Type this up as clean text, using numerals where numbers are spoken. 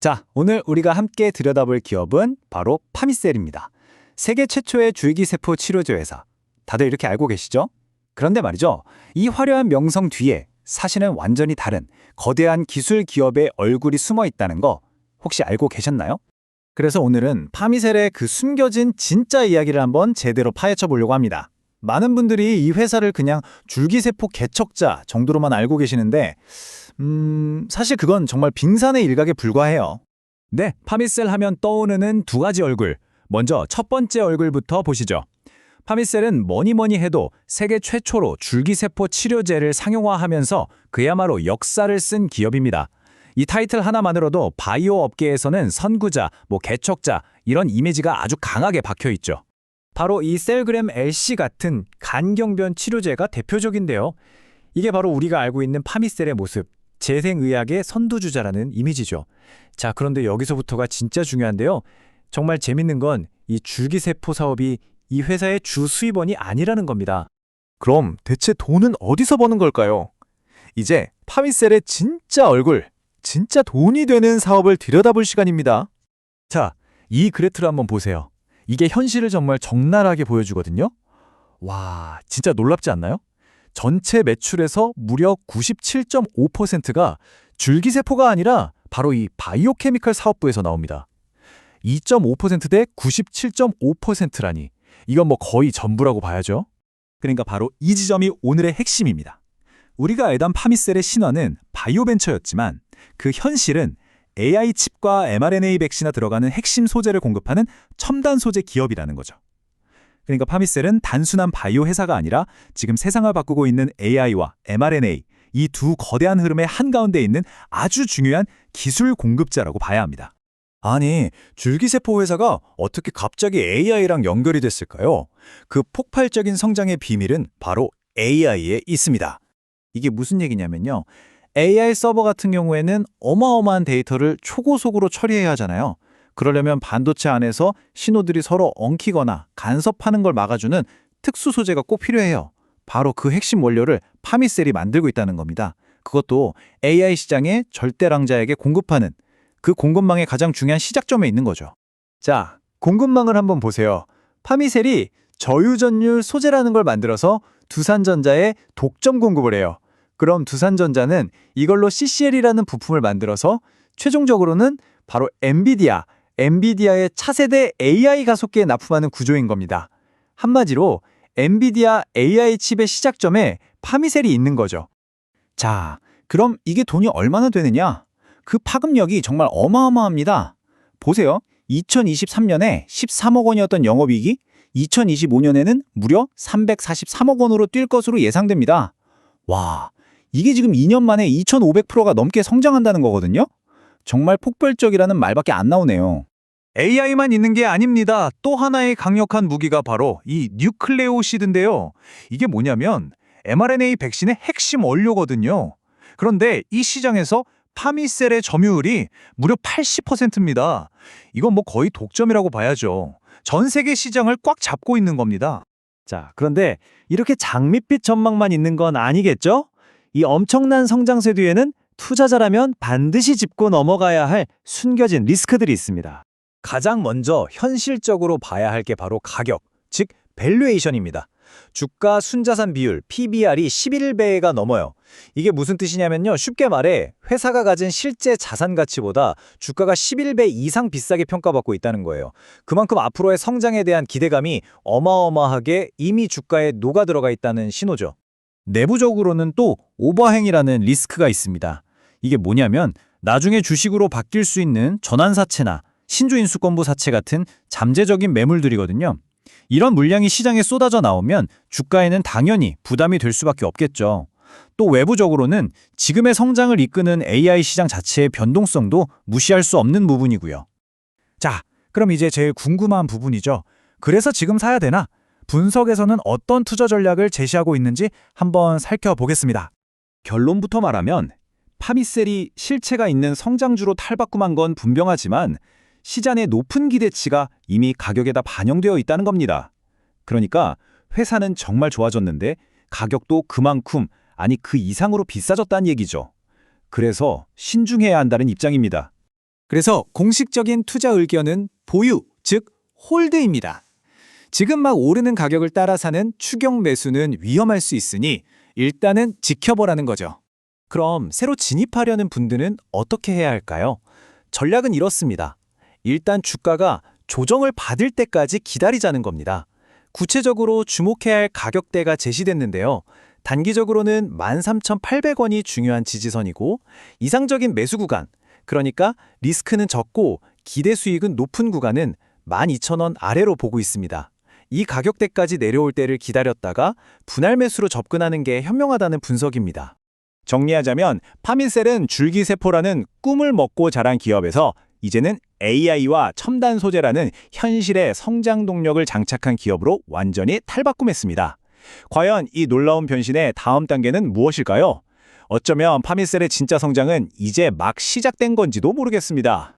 자, 오늘 우리가 함께 들여다볼 기업은 바로 파미셀입니다. 세계 최초의 줄기세포 치료제 회사. 다들 이렇게 알고 계시죠? 그런데 말이죠. 이 화려한 명성 뒤에 사실은 완전히 다른 거대한 기술 기업의 얼굴이 숨어 있다는 거 혹시 알고 계셨나요? 그래서 오늘은 파미셀의 그 숨겨진 진짜 이야기를 한번 제대로 파헤쳐 보려고 합니다. 많은 분들이 이 회사를 그냥 줄기세포 개척자 정도로만 알고 계시는데 사실 그건 정말 빙산의 일각에 불과해요. 네, 파미셀 하면 떠오르는 두 가지 얼굴. 먼저 첫 번째 얼굴부터 보시죠. 파미셀은 뭐니 해도 세계 최초로 줄기세포 치료제를 상용화하면서 그야말로 역사를 쓴 기업입니다. 이 타이틀 하나만으로도 바이오 업계에서는 선구자, 개척자 이런 이미지가 아주 강하게 박혀있죠. 바로 이 셀그램 LC 같은 간경변 치료제가 대표적인데요. 이게 바로 우리가 알고 있는 파미셀의 모습, 재생의학의 선두주자라는 이미지죠. 자, 그런데 여기서부터가 진짜 중요한데요. 정말 재밌는 건 이 줄기세포 사업이 이 회사의 주 수입원이 아니라는 겁니다. 그럼 대체 돈은 어디서 버는 걸까요? 이제 파미셀의 진짜 얼굴, 진짜 돈이 되는 사업을 들여다볼 시간입니다. 자, 이 그래프를 한번 보세요. 이게 현실을 정말 적나라하게 보여주거든요. 와, 진짜 놀랍지 않나요? 전체 매출에서 무려 97.5%가 줄기세포가 아니라 바로 이 바이오케미컬 사업부에서 나옵니다. 2.5%대 97.5%라니 이건 거의 전부라고 봐야죠. 그러니까 바로 이 지점이 오늘의 핵심입니다. 우리가 알던 파미셀의 신화는 바이오벤처였지만 그 현실은 AI 칩과 mRNA 백신이 들어가는 핵심 소재를 공급하는 첨단 소재 기업이라는 거죠. 그러니까 파미셀은 단순한 바이오 회사가 아니라 지금 세상을 바꾸고 있는 AI와 mRNA 이 두 거대한 흐름의 한가운데 있는 아주 중요한 기술 공급자라고 봐야 합니다. 아니, 줄기세포 회사가 어떻게 갑자기 AI랑 연결이 됐을까요? 그 폭발적인 성장의 비밀은 바로 AI에 있습니다. 이게 무슨 얘기냐면요. AI 서버 같은 경우에는 어마어마한 데이터를 초고속으로 처리해야 하잖아요. 그러려면 반도체 안에서 신호들이 서로 엉키거나 간섭하는 걸 막아주는 특수 소재가 꼭 필요해요. 바로 그 핵심 원료를 파미셀이 만들고 있다는 겁니다. 그것도 AI 시장의 절대량자에게 공급하는 그 공급망의 가장 중요한 시작점에 있는 거죠. 자, 공급망을 한번 보세요. 파미셀이 저유전율 소재라는 걸 만들어서 두산전자에 독점 공급을 해요. 그럼 두산전자는 이걸로 CCL이라는 부품을 만들어서 최종적으로는 바로 엔비디아의 차세대 AI 가속기에 납품하는 구조인 겁니다. 한마디로 엔비디아 AI 칩의 시작점에 파미셀이 있는 거죠. 자, 그럼 이게 돈이 얼마나 되느냐? 그 파급력이 정말 어마어마합니다. 보세요. 2023년에 13억 원이었던 영업이익이 2025년에는 무려 343억 원으로 뛸 것으로 예상됩니다. 와, 이게 지금 2년 만에 2500%가 넘게 성장한다는 거거든요? 정말 폭발적이라는 말밖에 안 나오네요. AI만 있는 게 아닙니다. 또 하나의 강력한 무기가 바로 이 뉴클레오시드인데요. 이게 뭐냐면 mRNA 백신의 핵심 원료거든요. 그런데 이 시장에서 파미셀의 점유율이 무려 80%입니다. 이건 거의 독점이라고 봐야죠. 전 세계 시장을 꽉 잡고 있는 겁니다. 자, 그런데 이렇게 장밋빛 전망만 있는 건 아니겠죠? 이 엄청난 성장세 뒤에는 투자자라면 반드시 짚고 넘어가야 할 숨겨진 리스크들이 있습니다. 가장 먼저 현실적으로 봐야 할 게 바로 가격, 즉 밸류에이션입니다. 주가 순자산 비율 PBR이 11배가 넘어요. 이게 무슨 뜻이냐면요. 쉽게 말해 회사가 가진 실제 자산 가치보다 주가가 11배 이상 비싸게 평가받고 있다는 거예요. 그만큼 앞으로의 성장에 대한 기대감이 어마어마하게 이미 주가에 녹아 들어가 있다는 신호죠. 내부적으로는 또 오버행이라는 리스크가 있습니다. 이게 뭐냐면 나중에 주식으로 바뀔 수 있는 전환사채나 신주인수권부 사채 같은 잠재적인 매물들이거든요. 이런 물량이 시장에 쏟아져 나오면 주가에는 당연히 부담이 될 수밖에 없겠죠. 또 외부적으로는 지금의 성장을 이끄는 AI 시장 자체의 변동성도 무시할 수 없는 부분이고요. 자, 그럼 이제 제일 궁금한 부분이죠. 그래서 지금 사야 되나? 분석에서는 어떤 투자 전략을 제시하고 있는지 한번 살펴보겠습니다. 결론부터 말하면 파미셀이 실체가 있는 성장주로 탈바꿈한 건 분명하지만 시장의 높은 기대치가 이미 가격에다 반영되어 있다는 겁니다. 그러니까 회사는 정말 좋아졌는데 가격도 그만큼, 아니 그 이상으로 비싸졌다는 얘기죠. 그래서 신중해야 한다는 입장입니다. 그래서 공식적인 투자 의견은 보유, 즉 홀드입니다. 지금 막 오르는 가격을 따라 사는 추격 매수는 위험할 수 있으니 일단은 지켜보라는 거죠. 그럼 새로 진입하려는 분들은 어떻게 해야 할까요? 전략은 이렇습니다. 일단 주가가 조정을 받을 때까지 기다리자는 겁니다. 구체적으로 주목해야 할 가격대가 제시됐는데요. 단기적으로는 13,800원이 중요한 지지선이고 이상적인 매수 구간, 그러니까 리스크는 적고 기대 수익은 높은 구간은 12,000원 아래로 보고 있습니다. 이 가격대까지 내려올 때를 기다렸다가 분할 매수로 접근하는 게 현명하다는 분석입니다. 정리하자면 파민셀은 줄기세포라는 꿈을 먹고 자란 기업에서 이제는 AI와 첨단 소재라는 현실의 성장 동력을 장착한 기업으로 완전히 탈바꿈했습니다. 과연 이 놀라운 변신의 다음 단계는 무엇일까요? 어쩌면 파민셀의 진짜 성장은 이제 막 시작된 건지도 모르겠습니다.